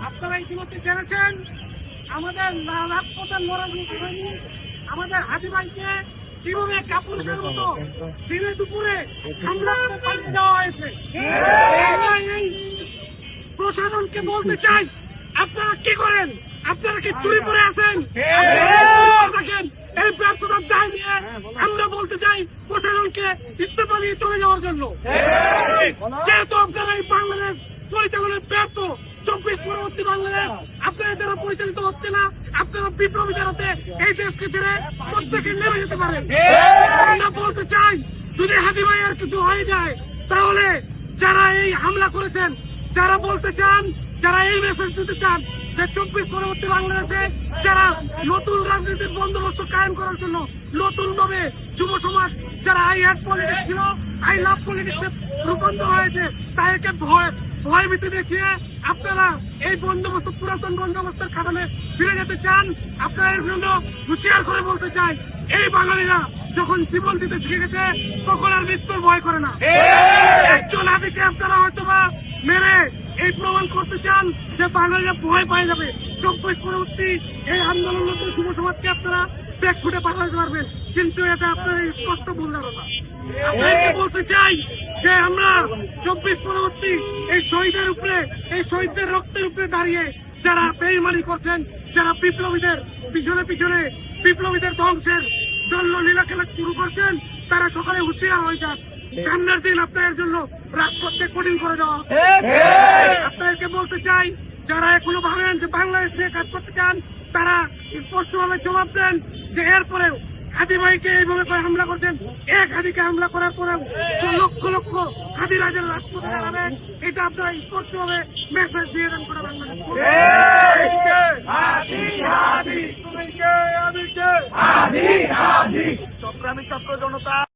আপনারা ইতিমধ্যে জেনেছেন আমাদের রাজপথের লড়াই আমাদের হাজি ভাইকে কিভাবে কাপুরুষের মতো দিনে দুপুরে হামলা করে পালিয়ে যাওয়া হয়েছে। এই প্রশাসনকে বলতে চাই, আপনারা কি করেন? আপনারা কি চুরি করে আছেন? থাকেন এই ব্যর্থতার দায় নিয়ে আমরা বলতে চাই প্রশাসনকে ইস্তফা দিয়ে চলে যাওয়ার জন্য। যেহেতু আপনারা এই বাংলাদেশ পরিচালনায় ব্যর্থ, 24 পরবর্তী বাংলাদেশ আপনাদের দ্বারা পরিচালিত হচ্ছে না। আপনারা বিপ্লবীদের হাতে এই দেশকে ছেড়ে প্রত্যেকে নেমে যেতে পারেন। আমরা বলতে চাই, যদি হাজি ভাইয়ের কিছু হয়ে যায় তাহলে যারা এই হামলা করেছেন, যারা বলতে চান, যারা এই মেসেজ দিতে চান যে 24 পরবর্তী বাংলাদেশে যারা নতুন রাজনীতির বন্দোবস্ত কায়েম করার জন্য নতুন ভাবে যুব সমাজ যারা আই হ্যাট পলিটিক্স ছিল আই লাভ পলিটিক্সে রূপান্তর হয়েছে, তাদেরকে ভয় ভীতি দেখিয়ে আপনারা এই বন্দোবস্ত পুরাতন বন্দোবস্তের কারণে ফিরে যেতে চান। আপনাদের জন্য হুঁশিয়ার করে বলতে চাই, এই বাঙালিরা যখন জীবন দিতে শিখে গেছে তখন আর মৃত্যুর ভয় করে না। একজন হাতিকে আপনারা হয়তোবা মেরে এই প্রমাণ করতে চান যে বাঙালিরা ভয় পায়ে যাবে। 24 পরবর্তী এই আন্দোলনরত যুব সমাজকে আপনারা ব্যাগ ফুটে পাঠাতে পারবেন, কিন্তু এটা আপনার স্পষ্ট ভুল ধারণা। আপনাকে বলতে চাই যে আমরা 24 পরবর্তী এই শহীদের উপরে, এই শহীদদের রক্তের উপরে দাঁড়িয়ে যারা বেইমানি করছেন, যারা বিপ্লবীদের পিছনে পিছনে বিপ্লবীদের ধ্বংসের জন্য লীলা খেলা শুরু করছেন, তারা সকালে হুঁশিয়ার হয়ে যান। সামনের দিন আপনাদের জন্য রাজপথকে কঠিন করে দেওয়া। আপনাদেরকে বলতে চাই, যারা এখনো ভাবেন যে বাংলাদেশ নিয়ে কাজ করতে চান, তারা স্পষ্টভাবে জবাব দেন যে এরপরেও হাদি ভাইকে এইভাবে করে হামলা করছেন, এক হাদিকে হামলা করার পরেও লক্ষ লক্ষ হাদি রাজের রাজপথে দাঁড়াবে। এটা আপনারা স্পষ্টভাবে মেসেজ দিয়ে দেন করে বাংলাদেশ। সংগ্রামী ছাত্র জনতা।